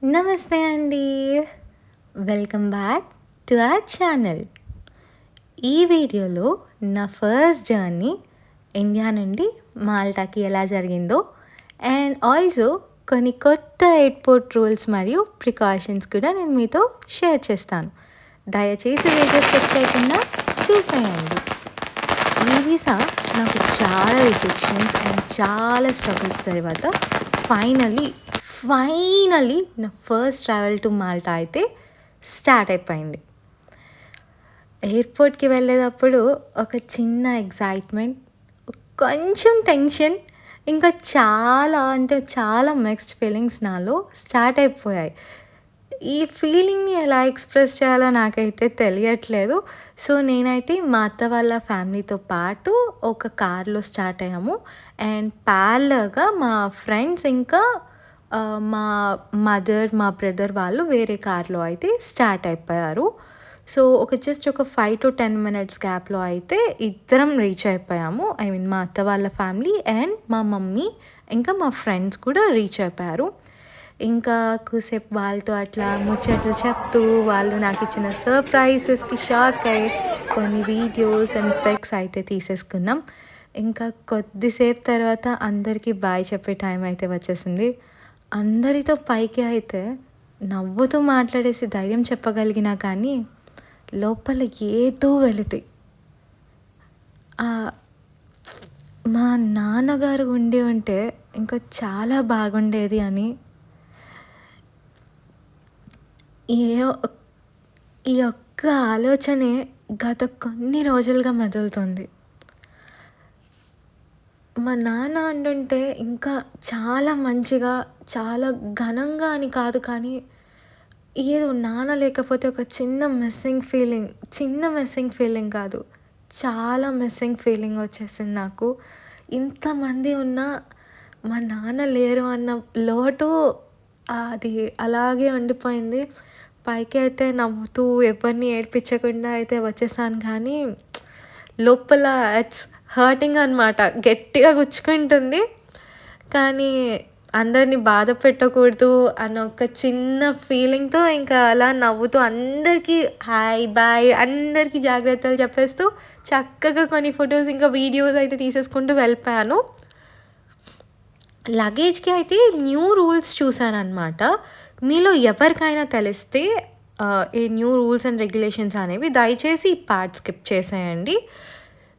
నమస్తే అండి. Welcome back to our channel. ఈ వీడియోలో నా ఫస్ట్ జర్నీ ఇండియా నుండి మాల్టాకి ఎలా జరిగిందో అండ్ ఆల్సో కొన్ని కొత్త ఎయిర్పోర్ట్ రూల్స్ మరియు ప్రికాషన్స్ కూడా నేను మీతో షేర్ చేస్తాను. దయచేసి వీడియో స్కిప్ చేయకుండా చూసేయండి. ఈ వీసా నాకు చాలా రిజెక్షన్స్ అండ్ చాలా స్ట్రగుల్స్ తర్వాత ఫైనలీ ఫైనలీ నా ఫస్ట్ ట్రావెల్ టు మాల్టా అయితే స్టార్ట్ అయిపోయింది. ఎయిర్పోర్ట్కి వెళ్ళేటప్పుడు ఒక చిన్న ఎగ్జైట్మెంట్, కొంచెం టెన్షన్, ఇంకా చాలా అంటే చాలా మిక్స్డ్ ఫీలింగ్స్ నాలో స్టార్ట్ అయిపోయాయి. ఈ ఫీలింగ్ని ఎలా ఎక్స్ప్రెస్ చేయాలో నాకైతే తెలియట్లేదు. సో నేనైతే మా అత్త వాళ్ళ ఫ్యామిలీతో పాటు ఒక కార్లో స్టార్ట్ అయ్యాము అండ్ ప్యారలల్‌గా మా ఫ్రెండ్స్ ఇంకా మా మదర్, మా బ్రదర్ వాళ్ళు వేరే కార్లో అయితే స్టార్ట్ అయిపోయారు. సో జస్ట్ ఒక 5-10 మినిట్స్ గ్యాప్‌లో అయితే ఇద్దరం రీచ్ అయిపోయాము. ఐ మీన్ మా అత్త వాళ్ళ ఫ్యామిలీ అండ్ మా మమ్మీ ఇంకా మా ఫ్రెండ్స్ కూడా రీచ్ అయిపోయారు. ఇంకా కూసేపు వాళ్ళతో అట్లా ముచ్చట్లు చెప్తూ వాళ్ళు నాకిచ్చిన సర్ప్రైజెస్‌కి షాక్ అయ్యి కొన్ని వీడియోస్ అండ్ పిక్స్ అయితే తీసేసుకున్నాం. ఇంకా కొద్దిసేపు తర్వాత అందరికీ బాయ్ చెప్పే టైం అయితే వచ్చేసింది. అందరితో పైకి అయితే నవ్వుతూ మాట్లాడేసి ధైర్యం చెప్పగలిగినా కానీ లోపల ఏదో వెలితి. మా నాన్నగారు ఉండి ఉంటే ఇంకా చాలా బాగుండేది అని ఏ ఈ ఒక్క ఆలోచనే గత కొన్ని రోజులుగా మెదులుతుంది. మా నాన్న అంటుంటే ఇంకా చాలా మంచిగా, చాలా ఘనంగా అని కాదు కానీ, ఏదో నాన్న లేకపోతే ఒక చిన్న మిస్సింగ్ ఫీలింగ్ కాదు. చాలా మిస్సింగ్ ఫీలింగ్ వచ్చేసింది నాకు. ఇంతమంది ఉన్నా మా నాన్న లేరు అన్న లోటు అది అలాగే ఉండిపోయింది. పైకి అయితే నవ్వుతూ ఎవరిని ఏడిపించకుండా అయితే వచ్చేసాను కానీ, లోపల ఇట్స్ హర్టింగ్ అనమాట. గట్టిగా గుచ్చుకుంటుంది. కానీ అందరిని బాధ పెట్టకూడదు అన్న ఒక చిన్న ఫీలింగ్‌తో ఇంకా అలా నవ్వుతూ అందరికీ హాయ్, బాయ్ అందరికీ జాగ్రత్తలు చెప్పేస్తూ చక్కగా కొన్ని ఫోటోస్ ఇంకా వీడియోస్ అయితే తీసేసుకుంటూ వెళ్ళిపోయాను. లగేజ్‌కి అయితే న్యూ రూల్స్ చూసాననమాట. మీలో ఎవరికైనా తెలిస్తే ఈ న్యూ రూల్స్ అండ్ రెగ్యులేషన్స్ అనేవి దయచేసి ఈ పార్ట్ స్కిప్ చేసేయండి.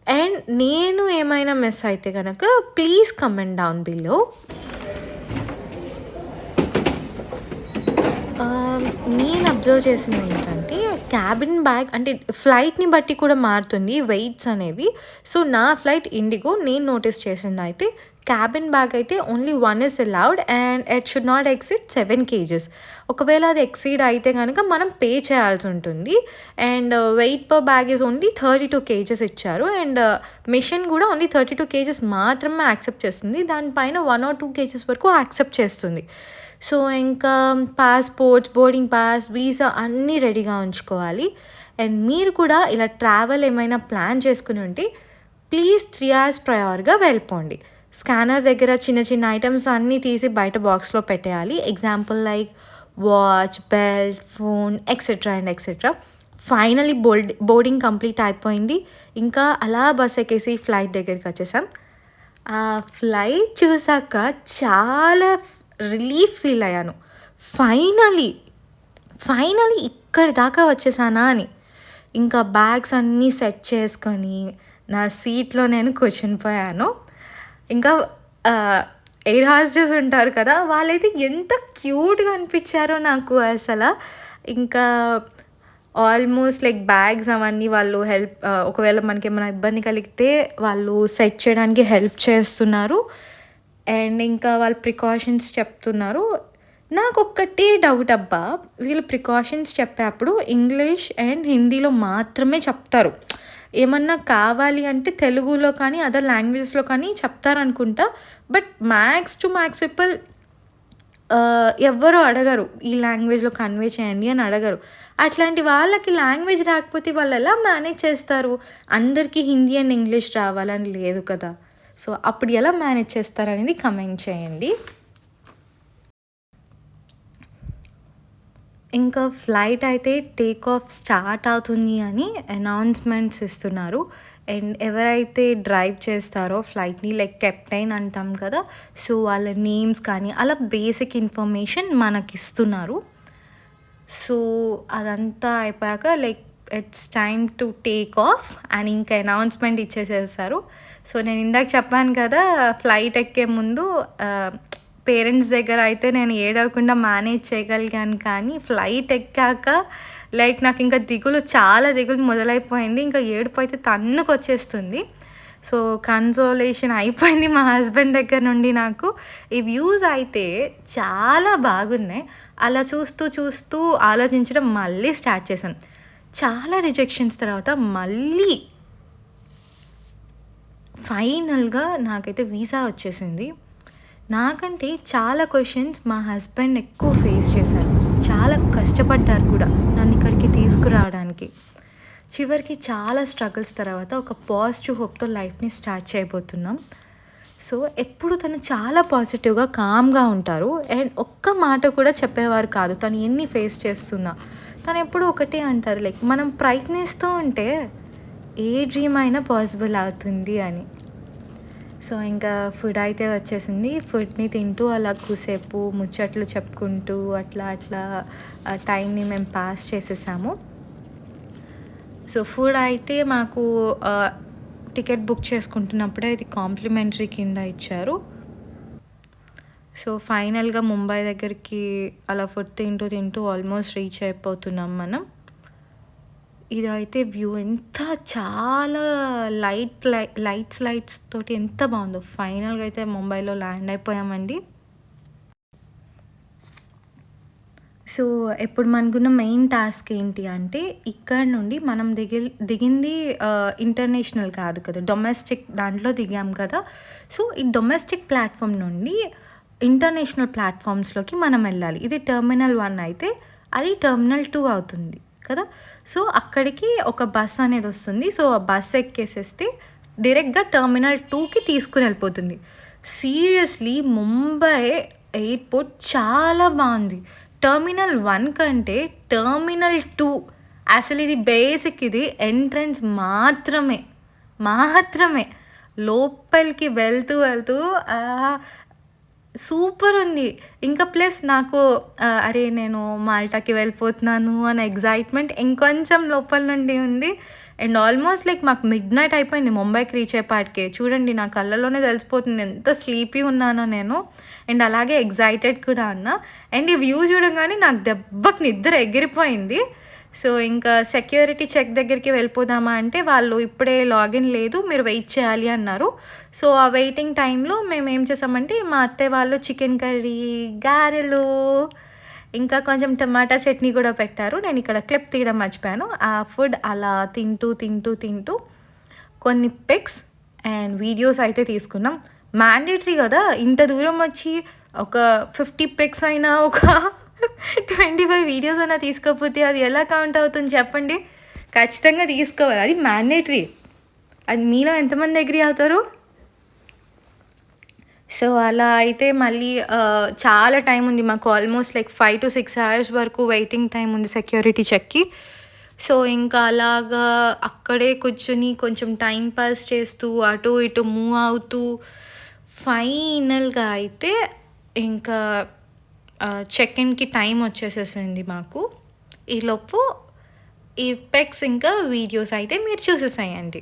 అండ్ నేను ఏమైనా మిస్ అయితే గనక ప్లీజ్ కమెంట్ డౌన్ బిలో. నేను అబ్జర్వ్ చేసినవి ఏంటంటే క్యాబిన్ బ్యాగ్ అంటే ఫ్లైట్‌ని బట్టి కూడా మారుతుంది వెయిట్స్ అనేవి. సో నా ఫ్లైట్ ఇండిగో. నేను నోటీస్ చేసిందయితే క్యాబిన్ బ్యాగ్ అయితే only 1 is allowed and it should not exceed 7 kgs. ఒకవేళ అది ఎక్సీడ్ అయితే గనక మనం పే చేయాల్సి ఉంటుంది. And wait per bag is only 32 kgs ఇచ్చారు. అండ్ మిషన్ కూడా ఓన్లీ 32 కేజెస్ మాత్రమే యాక్సెప్ట్ చేస్తుంది. దానిపైన 1 ఆర్ 2 కేజెస్ వరకు యాక్సెప్ట్ చేస్తుంది. సో ఇంకా పాస్‌పోర్ట్స్, బోర్డింగ్ పాస్, వీసా అన్నీ రెడీగా ఉంచుకోవాలి. అండ్ మీరు కూడా ఇలా ట్రావెల్ ఏమైనా ప్లాన్ చేసుకుని ఉంటే ప్లీజ్ 3 అవర్స్ ప్రయర్‌గా వెళ్ళిపోండి. స్కానర్ దగ్గర చిన్న చిన్న ఐటెమ్స్ అన్నీ తీసి బయట బాక్స్‌లో పెట్టేయాలి. Example like watch, belt, phone etcetera and etcetera. Finally boarding complete అయిపోయింది. ఇంకా అలా బస్ ఎక్కేసి ఫ్లైట్ దగ్గరికి వచ్చేసాం. ఆ ఫ్లైట్ చూసాక చాలా రిలీఫ్ ఫీల్ అయ్యాను. ఫైనల్లీ, ఫైనల్లీ ఇక్కడి దాకా వచ్చేసానా అని. ఇంకా బ్యాగ్స్ అన్నీ సెట్ చేసుకొని నా సీట్‌లో నేను కూర్చునిపోయాను. ఇంకా ఎయిర్ హోస్టెస్ ఉంటారు కదా! వాళ్ళైతే ఎంత క్యూట్‌గా అనిపించారో నాకు అసల. ఇంకా ఆల్మోస్ట్ లైక్ బ్యాగ్స్ అవన్నీ వాళ్ళు ఒకవేళ మనకేమైనా ఇబ్బంది కలిగితే వాళ్ళు సెట్ చేయడానికి హెల్ప్ చేస్తున్నారు. అండ్ ఇంకా వాళ్ళు ప్రికాషన్స్ చెప్తున్నారు. నాకొక్కటే డౌట్ అబ్బా! వీళ్ళు ప్రికాషన్స్ చెప్పేప్పుడు ఇంగ్లీష్ అండ్ హిందీలో మాత్రమే చెప్తారు. ఏమన్నా కావాలి అంటే తెలుగులో కానీ, అదర్ లాంగ్వేజెస్‌లో కానీ చెప్తారనుకుంటా. But max to max people ఎవ్వరు అడగరు. ఈ లాంగ్వేజ్‌లో కన్వే చేయండి అని అడగరు. అట్లాంటి వాళ్ళకి లాంగ్వేజ్ రాకపోతే వాళ్ళెలా మేనేజ్ చేస్తారు? అందరికీ హిందీ అండ్ ఇంగ్లీష్ రావాలని లేదు కదా! సో, అప్పుడు ఎలా మేనేజ్ చేస్తారనేది కమెంట్ చేయండి. ఇంకా ఫ్లైట్ అయితే టేక్ ఆఫ్ స్టార్ట్ అవుతుంది అని అనౌన్స్‌మెంట్స్ ఇస్తున్నారు. అండ్ ఎవరైతే డ్రైవ్ చేస్తారో ఫ్లైట్‌ని లైక్ కెప్టెన్ అంటాం కదా! సో, వాళ్ళ నేమ్స్ కానీ అలా బేసిక్ ఇన్ఫర్మేషన్ మనకిస్తున్నారు. సో, అదంతా అయిపోయాక like it's time to take off అని ఇంకా అనౌన్స్‌మెంట్ ఇచ్చేసేసారు. సో, నేను ఇందాక చెప్పాను కదా! ఫ్లైట్ ఎక్కే ముందు పేరెంట్స్ దగ్గర అయితే నేను ఏడవకుండా మేనేజ్ చేయగలిగాను. కానీ ఫ్లైట్ ఎక్కాక లైక్ నాకింక దిగులు చాలా దిగులు మొదలైపోయింది. ఇంకా ఏడుపు అయితే తన్నుకొచ్చేస్తుంది. సో, కన్సోలేషన్ అయిపోయింది మా హస్బెండ్ దగ్గర నుండి నాకు. ఈ వ్యూస్ అయితే చాలా బాగున్నాయి. అలా చూస్తూ, చూస్తూ ఆలోచించడం మళ్ళీ స్టార్ట్ చేశాను. చాలా రిజెక్షన్స్ తర్వాత మళ్ళీ ఫైనల్‌గా నాకైతే వీసా వచ్చేసింది. నాకంటే చాలా క్వెషన్స్ మా హస్బెండ్ ఎక్కువ ఫేస్ చేశారు. చాలా కష్టపడ్డారు కూడా నన్నిక్కడికి తీసుకురావడానికి. చివరికి చాలా స్ట్రగుల్స్ తర్వాత ఒక పాజిటివ్ హోప్‌తో లైఫ్‌ని స్టార్ట్ చేయబోతున్నాం. సో, ఎప్పుడు తను చాలా పాజిటివ్‌గా, కామ్‌గా ఉంటారు. అండ్ ఒక్క మాట కూడా చెప్పేవారు కాదు. తను ఎన్ని ఫేస్ చేస్తున్నా. తనెప్పుడూ ఒకటే అంటారు లైక్ మనం ప్రయత్నిస్తూ ఉంటే ఏ డ్రీమ్ అయినా పాసిబుల్ అవుతుంది అని. సో, ఇంకా ఫుడ్ అయితే వచ్చేసింది. ఫుడ్‌ని తింటూ అలా కూసేపు ముచ్చట్లు చెప్పుకుంటూ అట్లా అట్లా టైంని మేము పాస్ చేసేసాము. సో, ఫుడ్ అయితే మాకు టికెట్ బుక్ చేసుకుంటున్నప్పుడే ఇది కాంప్లిమెంటరీ కింద ఇచ్చారు. సో, ఫైనల్‌గా ముంబై దగ్గరికి అలా ఫుడ్ తింటూ తింటూ ఆల్మోస్ట్ రీచ్ అయిపోతున్నాం మనం. ఇదైతే వ్యూ ఎంత చాలా లైట్స్ తోటి ఎంత బావుందో. ఫైనల్‌గా అయితే ముంబైలో ల్యాండ్ అయిపోయామండి. సో, ఇప్పుడు మనకున్న మెయిన్ టాస్క్ ఏంటి అంటే, ఇక్కడ నుండి మనం దిగింది ఇంటర్నేషనల్ కాదు కదా! డొమెస్టిక్ దాంట్లో దిగాం కదా! సో, ఈ డొమెస్టిక్ ప్లాట్‌ఫామ్ నుండి ఇంటర్నేషనల్ ప్లాట్‌ఫామ్స్‌లోకి మనం ఎళ్ళాలి. ఇది టెర్మినల్ 1 అయితే, అది టెర్మినల్ 2 అవుతుంది కదా! సో, అక్కడికి ఒక బస్ అనేదొస్తుంది. సో, ఆ బస్ ఎక్కేసేస్తే డైరెక్ట్‌గా టెర్మినల్ 2కి తీసుకొని ఎళ్ళిపోతుంది. సీరియస్‌లీ ముంబై ఎయిర్‌పోర్ట్ చాలా బావుంది. టెర్మినల్ 1 కంటే టెర్మినల్ 2 అసలిది బేసిక్ ఇది ఎంట్రన్స్ మాత్రమే. మాత్రమే. లోపలికి వెళ్తూ వెళ్తూ ఆహా! సూపరుంది. ఇంకా ప్లస్ నాకు అరే! నేను మాల్టాకి వెళ్ళిపోతున్నాను అన్న ఎక్సైట్‌మెంట్ ఇంకొంచెం లోపల నుండి ఉంది. అండ్ ఆల్మోస్ట్ లైక్ మాకు మిడ్‌నైట్ అయిపోయింది ముంబైకి రీచ్ అయ్యేపాటికే. చూడండి నా కళ్ళలోనే తెలిసిపోతుంది ఎంత స్లీపీ ఉన్నానో నేను. అండ్ అలాగే ఎక్సైటెడ్ కూడా ఉన్నా. అండ్ ఈ వ్యూ చూడంగానే నాకు దెబ్బకి నిద్ర ఎగిరిపోయింది. సో, ఇంకా సెక్యూరిటీ చెక్ దగ్గరికి వెళ్ళిపోదామా అంటే వాళ్ళు ఇప్పుడే లాగిన్ లేదు. మీరు వెయిట్ చేయాలి అన్నారు. సో, ఆ వెయిటింగ్ టైంలో మేమేం చేసామంటే మా అత్తయ్య వాళ్ళు చికెన్ కర్రీ, గారెలు ఇంకా కొంచెం టమాటా చట్నీ కూడా పెట్టారు. నేనిక్కడ క్లిప్ తీయడం మర్చిపోయాను. ఆ ఫుడ్ అలా తింటూ కొన్ని పిక్స్ అండ్ వీడియోస్ అయితే తీసుకున్నాం. మ్యాండేటరీ గదా! ఇంత దూరం వచ్చి ఒక 50 పిక్స్ అయినా, ఒక 25 వీడియోస్ అయినా తీసుకోకపోతే అది ఎలా కౌంట్ అవుతుంది చెప్పండి? ఖచ్చితంగా తీసుకోవాలి. అది మ్యాండేటరీ. అది మీలో ఎంతమంది అగ్రీ అవుతారు? సో, అలా అయితే మళ్ళీ చాలా టైం ఉంది మాకు ఆల్మోస్ట్ లైక్ 5-6 అవర్స్ వరకు వెయిటింగ్ టైమ్ ఉంది సెక్యూరిటీ చెక్‌కి. సో, ఇంకా అలాగా అక్కడే కూర్చొని కొంచెం టైమ్ పాస్ చేస్తూ అటు ఇటు మూవ్ అవుతూ ఫైనల్‌గా అయితే ఇంకా చెక్ ఇన్‌కి టైం వచ్చేసేసింది మాకు. ఈలోపు ఈ పిక్స్ ఇంకా వీడియోస్ అయితే మీరు చూసేసేయండి.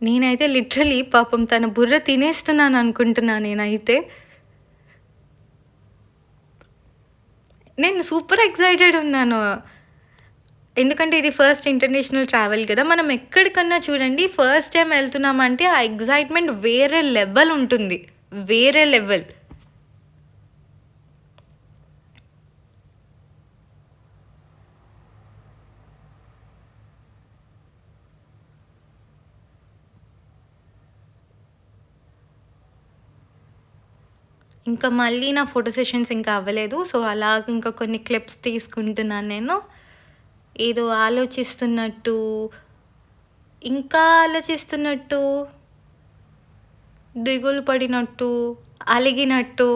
నేనైతే లిటరల్లీ పాపం తన బుర్ర తినేస్తున్నాననుకుంటున్నా నేనైతే. నేను సూపర్ ఎక్సైటెడ్ ఉన్నాను. ఎందుకంటే ఇది ఫస్ట్ ఇంటర్నేషనల్ ట్రావెల్ గదా! మనం ఎక్కడికన్నా చూడండి ఫస్ట్ టైమ్ ఎళ్తున్నామంటే ఆ ఎక్సైట్‌మెంట్ వేరే లెవెల్ ఉంటుంది. వేరే లెవెల్. ఇంకా మళ్ళీ నా ఫోటో సెషన్స్ ఇంకా అవ్వలేదు. సో, అలాగ ఇంకా కొన్ని క్లిప్స్ తీసుకుంటున్నాను నేను. ఏదో ఆలోచిస్తున్నట్టు, ఇంకా ఆలోచిస్తున్నట్టు, దిగులు పడినట్టు, అలిగినట్టు,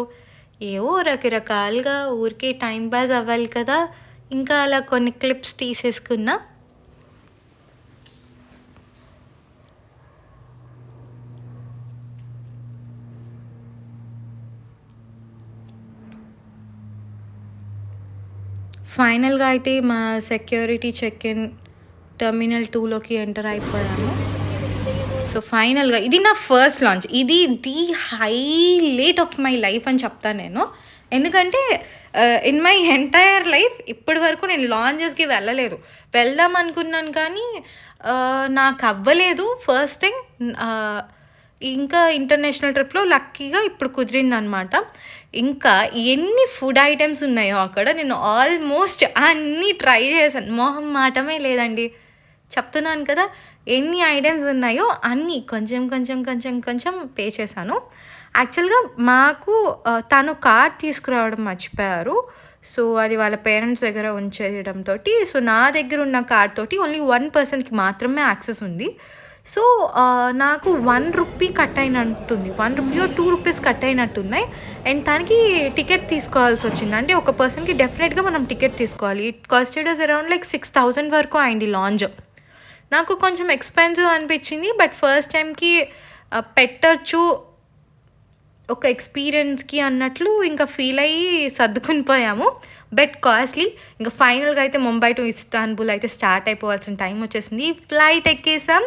ఏవో రకరకాలుగా ఊరికే టైమ్ పాస్ అవ్వాలి కదా! ఇంకా అలా కొన్ని క్లిప్స్ తీసేసుకున్నా. ఫైనల్‌గా అయితే మా సెక్యూరిటీ చెక్ ఇన్ టెర్మినల్ 2లోకి ఎంటర్ అయిపోయాము. సో, ఫైనల్‌గా ఇది నా ఫస్ట్ లాంచ్. ఇది the highlight of my life అని చెప్తాను నేను. ఎందుకంటే ఇన్ మై ఎంటైర్ లైఫ్ ఇప్పటి వరకు నేను లాంచెస్‌కి వెళ్ళలేదు. వెళ్దాం అనుకున్నాను కానీ నాకు అవ్వలేదు ఫస్ట్ థింగ్. ఆహ్, ఇంకా ఇంటర్నేషనల్ ట్రిప్‌లో లక్కీగా ఇప్పుడు కుదిరిందనమాట. ఇంకా ఎన్ని ఫుడ్ ఐటెమ్స్ ఉన్నాయో అక్కడ నేను ఆల్మోస్ట్ అన్నీ ట్రై చేశాను. మొహమాటమే లేదండి. చెప్తున్నాను కదా! ఎన్ని ఐటెమ్స్ ఉన్నాయో అన్నీ కొంచెం, కొంచెం, కొంచెం, కొంచెం పే చేశాను. యాక్చువల్‌గా మాకు తను కార్డ్ తీసుకురావడం మర్చిపోయారు. సో, అది వాళ్ళ పేరెంట్స్ దగ్గర ఉంచేయడంతోటి సో, నా దగ్గర ఉన్న కార్డ్ తోటి ఓన్లీ 1 పర్సన్‌కి మాత్రమే యాక్సెస్ ఉంది. సో, నాకు రూ. 1 కట్ అయినట్టుంది. రూ. 1 2 కట్ అయినట్టున్నాయి. అండ్ తనకి టికెట్ తీసుకోవాల్సొచ్చింది. అంటే ఒక పర్సన్‌కి డెఫినెట్‌గా మనం టికెట్ తీసుకోవాలి. It costed us around like 6000 వరకు అయింది లాంజ్. నాకు కొంచెం ఎక్స్‌పెన్సివ్ అనిపించింది. బట్ ఫస్ట్ టైమ్‌కి పెట్టొచ్చు ఒక ఎక్స్‌పీరియన్స్‌కి అన్నట్లు ఇంకా ఫీల్ అయ్యి సర్దుకొని పోయాము. But costly. ఇంక ఫైనల్‌గా అయితే ముంబై టు ఇస్తాన్బుల్ అయితే స్టార్ట్ అయిపోవాల్సిన టైం వచ్చేసింది. ఫ్లైట్ ఎక్కేసాం.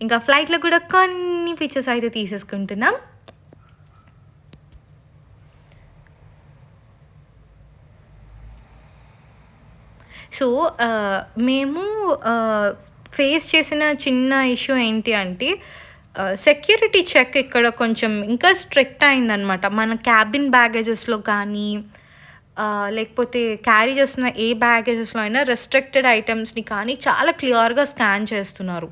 ఇంకా ఫ్లైట్‌లో కూడా కొన్ని పిక్చర్స్ అయితే తీసేసుకుంటున్నాం. సో, మేము ఫేస్ చేసిన చిన్న ఇష్యూ ఏంటి అంటే సెక్యూరిటీ చెక్ ఇక్కడ కొంచెం ఇంకా స్ట్రిక్ట్ అయిందనమాట. మన క్యాబిన్ బ్యాగేజెస్‌లో కానీ లేకపోతే క్యారీ చేస్తున్న ఏ బ్యాగేజెస్‌లో అయినా రెస్ట్రిక్టెడ్ ఐటెమ్స్‌ని కానీ చాలా క్లియర్‌గా స్కాన్ చేస్తున్నారు.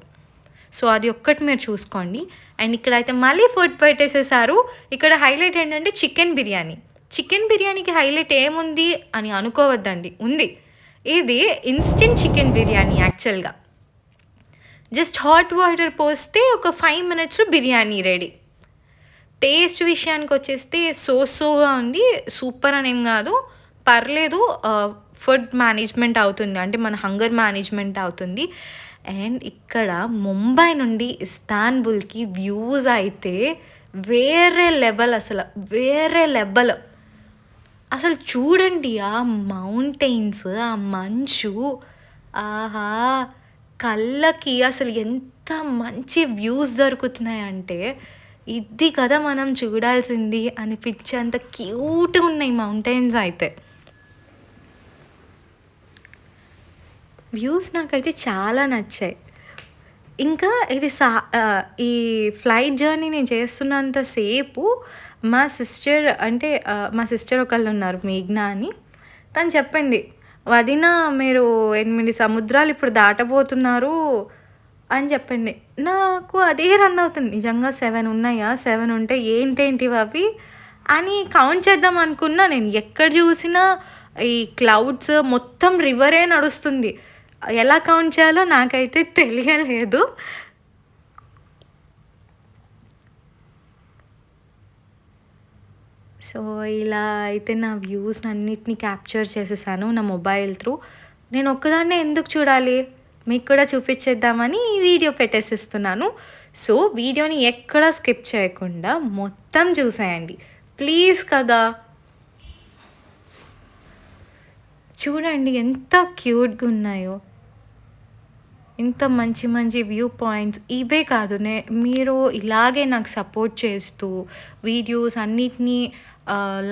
సో, అది ఒక్కటి మీరు చూసుకోండి. అండ్ ఇక్కడైతే మళ్ళీ ఫుడ్ పెట్టేసేసారు. ఇక్కడ హైలైట్ ఏంటంటే చికెన్ బిర్యానీ. చికెన్ బిర్యానీకి హైలైట్ ఏముంది అని అనుకోవద్దండి. ఉంది. ఇది ఇన్‌స్టంట్ చికెన్ బిర్యానీ యాక్చువల్‌గా. జస్ట్ హాట్ వాటర్ పోస్తే ఒక 5 మినిట్స్‌లో బిర్యానీ రెడీ. టేస్ట్ విషయానికొచ్చేస్తే సోగా ఉంది. సూపర్ అనేం గాదు. పర్లేదు. ఫుడ్ మేనేజ్‌మెంట్ అవుతుంది. అంటే మన హంగర్ మేనేజ్‌మెంట్ అవుతుంది. అండ్ ఇక్కడ ముంబై నుండి ఇస్తాన్బుల్‌కి వ్యూస్ అయితే వేరే లెవెల్ అసల. వేరే లెవెల్. అసలు చూడండి ఆ మౌంటైన్స్, ఆ మంచు, ఆహా! కళ్ళకి అసలు ఎంత మంచి వ్యూస్ దొరుకుతున్నాయంటే, ఇది కదా మనం చూడాల్సింది అనిపించేంత క్యూట్‌గా ఉన్నాయి మౌంటైన్స్ అయితే. వ్యూస్ నాకైతే చాలా నచ్చాయి. ఇంకా ఇది ఈ ఫ్లైట్ జర్నీ నేను చేస్తున్నంత సేపు మా సిస్టర్ ఒకళ్ళున్నారు మేఘ్నా అని. తను చెప్పింది, "వదిన మీరు 8 సముద్రాలు ఇప్పుడు దాటబోతున్నారు" అని చెప్పింది. నాకు అదే రన్ అవుతుంది. నిజంగా 7 ఉన్నాయా? 7 ఉంటే ఏంటేంటివవి అని కౌంట్ చేద్దాం అనుకున్నా నేను. ఎక్కడ చూసినా ఈ క్లౌడ్స్ మొత్తం రివరే నడుస్తుంది. ఎలా కౌంట్ చేయాలో నాకైతే తెలియలేదు. సో, ఇలా అయితే నా వ్యూస్‌నన్నిటిని క్యాప్చర్ చేసేసాను నా మొబైల్ త్రూ. నేను ఒక్కదాన్నే ఎందుకు చూడాలి? మీకు కూడా చూపిచ్చేద్దామని ఈ వీడియో పెట్టేసిస్తున్నాను. సో, వీడియోని ఎక్కడా స్కిప్ చేయకుండా మొత్తం చూసేయండి. ప్లీజ్ కదా! చూడండి ఎంత క్యూట్‌గున్నాయో. ఇంత మంచి మంచి వ్యూ పాయింట్స్ ఇవే కాదు మీరు ఇలాగే నాకు సపోర్ట్ చేస్తూ వీడియోస్ అన్నిటినీ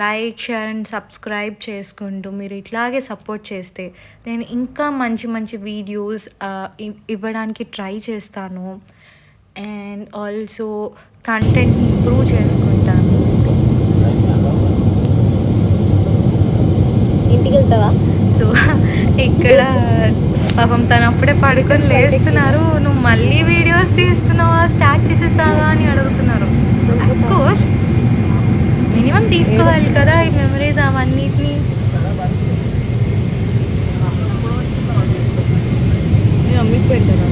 లైక్ షేర్ అండ్ సబ్స్క్రైబ్ చేసుకుంటూ మీరు ఇట్లాగే సపోర్ట్ చేస్తే నేను ఇంకా మంచి మంచి వీడియోస్ ఇవ్వడానికి ట్రై చేస్తాను. అండ్ ఆల్సో కంటెంట్ని ఇంప్రూవ్ చేసుకుంటాను. ఇంటికి వెళ్తావా? సో ఇక్కడ పాపం తను అప్పుడే పడుకొని లేస్తున్నారు. నువ్వు మళ్ళీ వీడియోస్ తీస్తున్నావా, స్టార్ట్ చేసేసావా అని అడుగుతున్నారు. అఫ్కోర్స్ మినిమం తీసుకోవాలి కదా ఈ మెమరీస్ అవన్నిటిని. అమ్మికి పెడతాను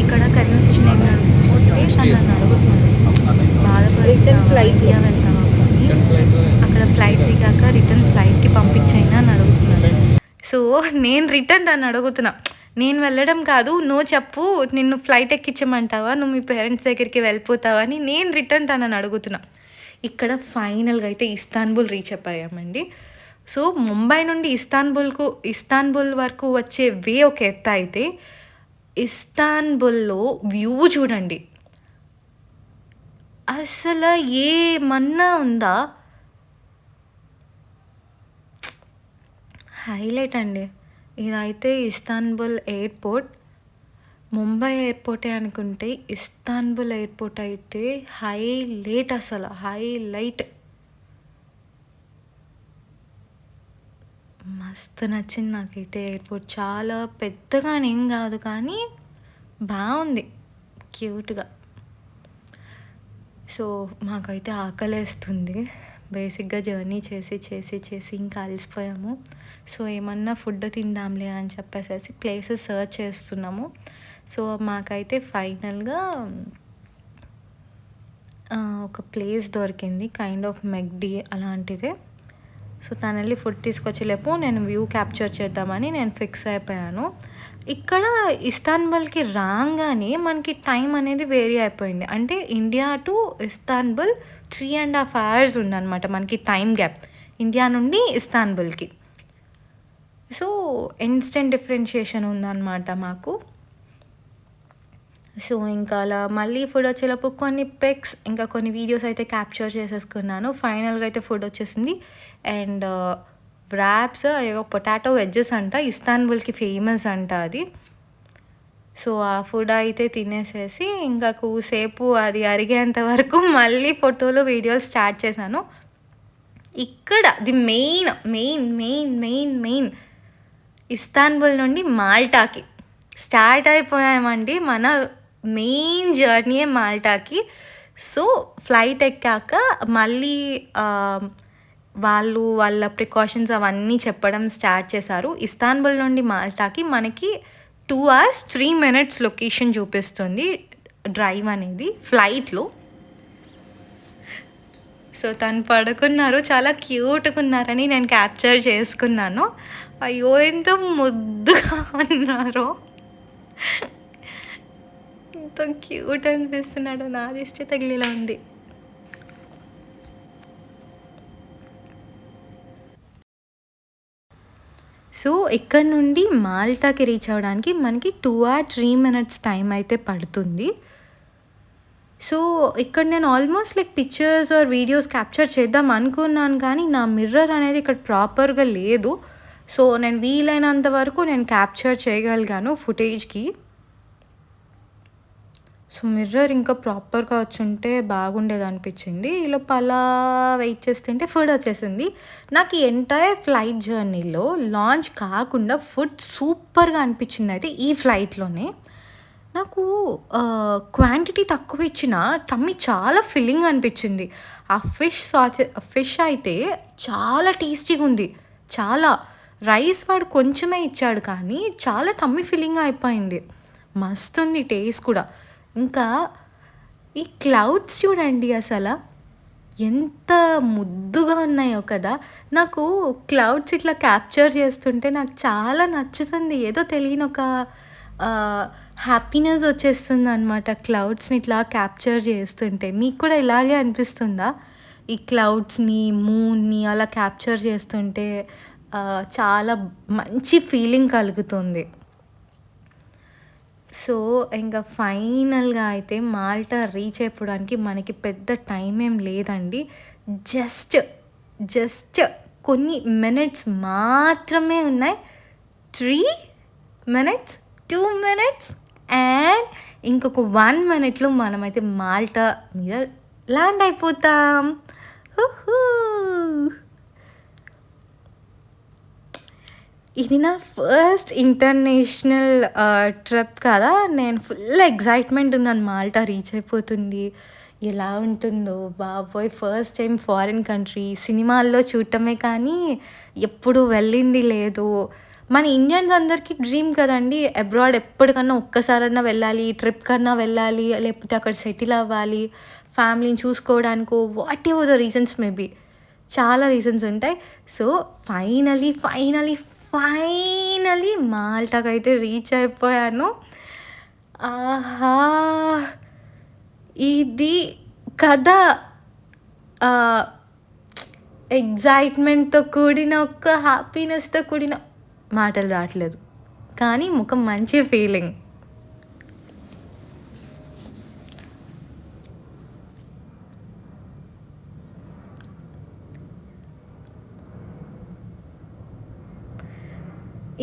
ఇక్కడ కన్వర్సేషన్ ఏం నడుస్తుంది నన్ను అడుగుతున్నాడు రిటర్న్ ఫ్లైట్ ఇండియా వెళ్తావా అక్కడ ఫ్లైట్ దిగాక రిటర్న్ ఫ్లైట్కి పంపించైనా అని అడుగుతున్నాడు. సో నేను రిటర్న్ దాన్ని అడుగుతున్నా, నేను వెళ్ళడం కాదు, నువ్వు చెప్పు, నిన్ను ఫ్లైట్ ఎక్కించమంటావా, నువ్వు మీ పేరెంట్స్ దగ్గరికి వెళ్ళిపోతావా అని నేను రిటర్న్ తనని అడుగుతున్నా. ఇక్కడ ఫైనల్గా అయితే ఇస్తాన్బుల్ రీచ్ అయిపోయామండి. సో ముంబై నుండి ఇస్తాన్బుల్ వరకు వచ్చే వే ఒక ఎత్త అయితే ఇస్తాన్బుల్లో వ్యూ చూడండి, అసలు ఏమన్నా ఉందా, హైలైట్ అండి. ఇదైతే ఇస్తాన్బుల్ ఎయిర్పోర్ట్, ముంబై ఎయిర్పోర్టే అనుకుంటే ఇస్తాన్బుల్ ఎయిర్పోర్ట్ అయితే హైలైట్, అసలు హైలైట్. మస్తు నచ్చింది నాకైతే ఎయిర్పోర్ట్. చాలా పెద్దగానేం కాదు కానీ బాగుంది, క్యూట్గా. సో మాకైతే ఆకలేస్తుంది, బేసిక్గా జర్నీ చేసి చేసి చేసి ఇంకా అలసిపోయాము. సో ఏమన్నా ఫుడ్ తిందాంలే అని చెప్పేసి ప్లేసెస్ సర్చ్ చేస్తున్నాము. సో మాకైతే ఫైనల్గా ఒక ప్లేస్ దొరికింది, కైండ్ ఆఫ్ మెక్డీ అలాంటిదే. సో తను వెళ్ళి ఫుడ్ తీసుకొచ్చేలేపు నేను వ్యూ క్యాప్చర్ చేద్దామని నేను ఫిక్స్ అయిపోయాను. ఇక్కడ ఇస్తాన్బుల్కి రాగానే మనకి టైం అనేది వేరీ అయిపోయింది. అంటే ఇండియా టు ఇస్తాన్బుల్ 3.5 hours ఉందన్నమాట మనకి టైం గ్యాప్, ఇండియా నుండి ఇస్తాన్బుల్కి. సో ఇన్స్టెంట్ డిఫరెన్షియేషన్ ఉందన్నమాట మాకు. సో ఇంకా అలా మళ్ళీ ఫుడ్ వచ్చేలోపు కొన్ని పిక్స్ ఇంకా కొన్ని వీడియోస్ అయితే క్యాప్చర్ చేసేసుకున్నాను. ఫైనల్గా అయితే ఫుడ్ వచ్చేసింది. అండ్ వ్రాప్స్ ఏవో పొటాటో వెజ్జెస్ అంట, ఇస్తాన్బుల్కి ఫేమస్ అంట అది. సో ఆ ఫుడ్ అయితే తినేసేసి ఇంకా కూసేపు అది అరిగేంత వరకు మళ్ళీ ఫోటోలు వీడియోలు స్టార్ట్ చేశాను. ఇక్కడ the main main main main main Istanbul నుండి మాల్టాకి స్టార్ట్ అయిపోయామండి. మన మెయిన్ జర్నీయే మాల్టాకి. సో ఫ్లైట్ ఎక్కాక మళ్ళీ వాళ్ళ ప్రికాషన్స్ అవన్నీ చెప్పడం స్టార్ట్ చేశారు. ఇస్తాన్బుల్ నుండి మాల్టాకి మనకి 2 hours 3 minutes లొకేషన్ చూపిస్తుంది డ్రైవ్ అనేది ఫ్లైట్లో. సో తను పడుకున్నారు, చాలా క్యూట్గా ఉన్నారని నేను క్యాప్చర్ చేసుకున్నాను. అయ్యో ఎంత ముద్దుగా ఉన్నారో, ఎంత క్యూట్ అనిపిస్తున్నాడు, నా దిష్టి తగిలేలా ఉంది. సో ఇక్కడ నుండి మాల్టాకి రీచ్ అవ్వడానికి మనకి 2 hours 3 minutes టైం అయితే పడుతుంది. సో ఇక్కడ నేను almost like pictures or videos capture చేద్దాం అనుకున్నాను కానీ నా మిర్రర్ అనేది ఇక్కడ ప్రాపర్గా లేదు. సో నేను వీలైనంత వరకు నేను క్యాప్చర్ చేయగలిగాను ఫుటేజ్కి. సో మిర్రర్ ఇంకా ప్రాపర్గా వచ్చుంటే బాగుండేది అనిపించింది. ఈలోపు అలా వెయిట్ చేస్తుంటే ఫుడ్ వచ్చేసింది. నాకు ఈ ఎంటైర్ ఫ్లైట్ జర్నీలో లాంచ్ కాకుండా ఫుడ్ సూపర్గా అనిపించింది అయితే ఈ ఫ్లైట్లోనే. నాకు క్వాంటిటీ తక్కువ ఇచ్చిన టమ్మీ చాలా ఫిల్లింగ్ అనిపించింది. ఆ ఫిష్ అయితే చాలా టేస్టీగా ఉంది. చాలా రైస్ వాడు కొంచెమే ఇచ్చాడు కానీ చాలా టమ్మీ ఫిల్లింగ్ అయిపోయింది. మస్తు ఉంది టేస్ట్ కూడా. ఇంకా ఈ క్లౌడ్స్ చూడండి అసలు ఎంత ముద్దుగా ఉన్నాయో కదా. నాకు క్లౌడ్స్ ఇట్లా క్యాప్చర్ చేస్తుంటే నాకు చాలా నచ్చుతుంది. ఏదో తెలియని ఒక హ్యాపీనెస్ వచ్చేస్తుంది అనమాట క్లౌడ్స్ని ఇట్లా క్యాప్చర్ చేస్తుంటే. మీకు కూడా ఇలాగే అనిపిస్తుందా? ఈ క్లౌడ్స్ని మూన్ని అలా క్యాప్చర్ చేస్తుంటే చాలా మంచి ఫీలింగ్ కలుగుతుంది. సో ఇంకా ఫైనల్గా అయితే మాల్టా రీచ్ అయిపోవడానికి మనకి పెద్ద టైం ఏం లేదండి. జస్ట్ కొన్ని మినిట్స్ మాత్రమే ఉన్నాయి. 3 minutes 2 minutes అండ్ ఇంకొక 1 minuteలో మనమైతే మాల్టా మీద ల్యాండ్ అయిపోతాం. ఇది నా ఫస్ట్ ఇంటర్నేషనల్ ట్రిప్ కదా! నేను ఫుల్ ఎక్సైట్‌మెంట్ ఉన్నాను. మాల్టా రీచ్ అయిపోతుంది. ఎలా ఉంటుందో బాబోయ్! First time foreign country. సినిమాల్లో చూడటమే కానీ ఎప్పుడు వెళ్ళింది లేదు. మన ఇండియన్స్ అందరికీ డ్రీమ్ కదండీ! అబ్రాడ్ ఎప్పటికన్నా ఒక్కసారన్నా వెళ్ళాలి. ట్రిప్ కన్నా వెళ్ళాలి. లేకపోతే అక్కడ సెటిల్ అవ్వాలి. ఫ్యామిలీని చూసుకోవడానికో whatever the reasons may be. చాలా రీజన్స్ ఉంటాయి. సో, ఫైనలీ మాల్టాకైతే రీచ్ అయిపోయాను. ఆహా! ఇది కథ ఆహ్, ఎక్సైట్‌మెంట్‌తో కూడిన ఒక హ్యాపీనెస్‌తో కూడిన మాటలు రాట్లేదు. కానీ ముఖం మంచి ఫీలింగ్.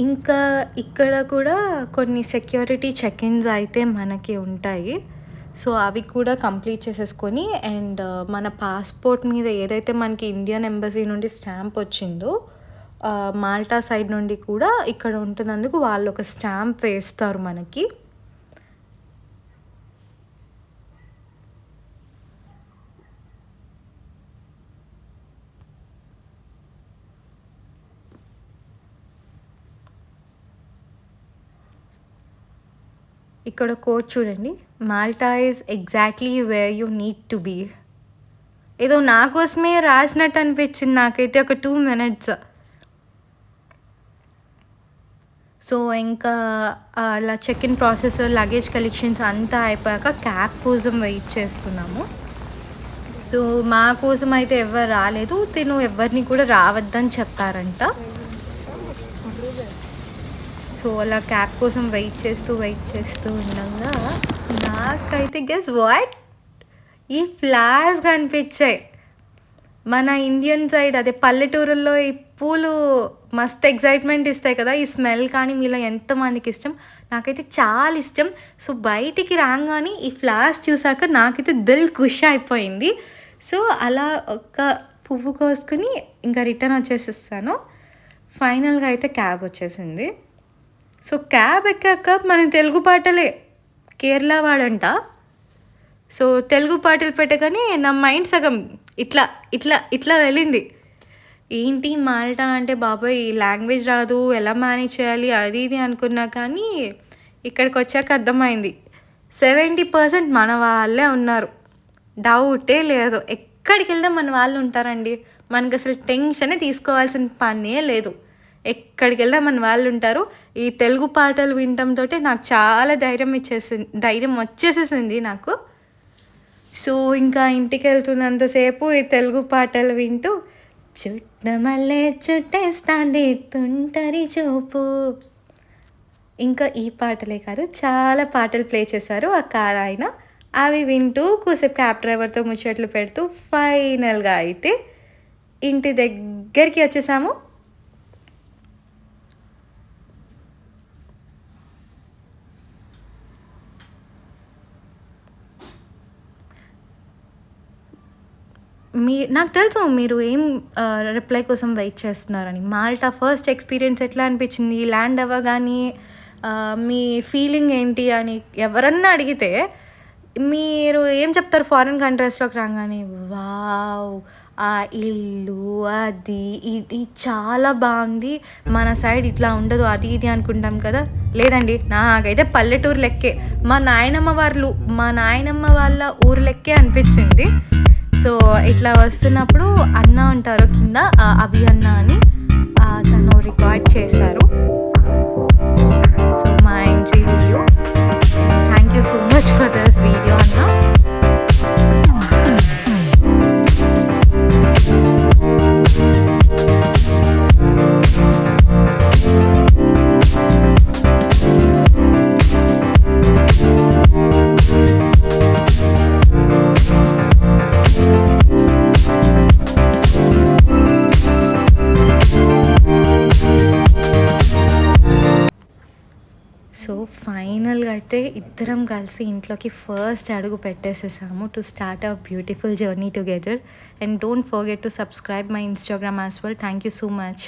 ఇంకా ఇక్కడ కూడా కొన్ని సెక్యూరిటీ చెక్-ఇన్స్ అయితే మనకి ఉంటాయి. సో, అవి కూడా కంప్లీట్ చేసేసుకొని అండ్ మన పాస్‌పోర్ట్ మీద ఏదైతే మనకి ఇండియన్ ఎంబసీ నుండి స్టాంప్ వచ్చిందో మాల్టా సైడ్ నుండి కూడా ఇక్కడ ఉంటున్నందుకు వాళ్ళొక స్టాంప్ వేస్తారు మనకి. ఇక్కడ కోట్ చూడండి. Malta is exactly where you need to be. ఏదో నా కోసమే రాసినట్టు అనిపించింది నాకైతే ఒక 2 మినిట్స్. సో, ఇంకా అలా check in process, luggage collections అంతా అయిపోయాక క్యాబ్ కోసం వెయిట్ చేస్తున్నాము. సో, మా కోసం అయితే ఎవ్వరు రాలేదు. తిను ఎవ్వరిని కూడా రావద్దని చెప్పారంట. సో, అలా క్యాబ్ కోసం వెయిట్ చేస్తూ ఉండంగా నాకైతే గెస్ వాట్? ఈ ఫ్లవర్స్ కనిపించాయి. మన ఇండియన్ సైడ్ అదే పల్లెటూరుల్లో ఈ పూలు మస్తు ఎక్సైట్‌మెంట్ ఇస్తాయి కదా! ఈ స్మెల్ కానీ మీలో ఎంతమందికి ఇష్టం? నాకైతే చాలా ఇష్టం. సో, బయటికి రాంగానే ఈ ఫ్లవర్స్ చూసాక నాకైతే దిల్ ఖుష్ అయిపోయింది. సో, అలా ఒక పువ్వు కోసుకొని ఇంకా రిటర్న్ వచ్చేసేసాను. ఫైనల్‌గా అయితే క్యాబ్ వచ్చేసింది. సో, క్యాబ్ ఎక్కాక మన తెలుగు పాటలే. కేరళ వాడంట. సో, తెలుగు పాటలు పెట్టగానే నా మైండ్ సగం ఇట్లా వెళ్ళింది. ఏంటి మాల్టా అంటే బాబోయ్! ఈ లాంగ్వేజ్ రాదు, ఎలా మేనేజ్ చేయాలి అది ఇది అనుకున్నా కానీ ఇక్కడికొచ్చాక అర్థమైంది. 70% మన వాళ్ళే ఉన్నారు. డౌటే లేదు. ఎక్కడికెళ్ళినా మన వాళ్ళు ఉంటారండి. మనకసలు టెన్షనే తీసుకోవాల్సిన పనే లేదు. ఎక్కడికెళ్ళినా మన వాళ్ళు ఉంటారు. ఈ తెలుగు పాటలు వినటంతోటే నాకు చాలా ధైర్యం వచ్చేసేసింది నాకు. సో, ఇంకా ఇంటికెళ్తున్నంతసేపు ఈ తెలుగు పాటలు వింటూ చుట్టమల్లె చుట్టేస్తాంది తుంటరి చూపు. ఇంకా ఈ పాటలే కాదు చాలా పాటలు ప్లే చేశారు ఆ కారాయన. అవి వింటూ కూసేపు క్యాబ్ డ్రైవర్‌తో ముచ్చట్లు పెడుతూ ఫైనల్‌గా అయితే ఇంటి దగ్గరికి వచ్చేసాము. నాకు తెలుసు మీరు ఏం రిప్లై కోసం వెయిట్ చేస్తున్నారని. మాల్టా ఫస్ట్ ఎక్స్‌పీరియన్స్ ఎట్లా అనిపించింది? ల్యాండ్ అవ్వగానే మీ ఫీలింగ్ ఏంటి అని ఎవరన్నా అడిగితే మీరు ఏం చెప్తారు ఫారిన్ కంట్రీస్‌లోకి రాంగానే? వావ్! ఆ ఇల్లు, అది, ఇది చాలా బావుంది. మన సైడ్ ఇట్లా ఉండదు అది ఇది అనుకుంటాం కదా! లేదండి నాకైతే పల్లెటూరు లెక్కే. మా నాయనమ్మ వాళ్ళ ఊరు లెక్కే అనిపించింది. సో, ఇట్లా వస్తున్నప్పుడు అన్న ఉంటారు కింద అభి అన్న అని తను రికార్డ్ చేశారు. సో, మా entry video. Thank you so much for this video అన్న. సో, ఫైనల్‌గా అయితే ఇద్దరం కలిసి ఇంట్లోకి ఫస్ట్ అడుగు పెట్టేసేసాము to start our beautiful journey together. And don't forget to subscribe my Instagram as well. Thank you so much.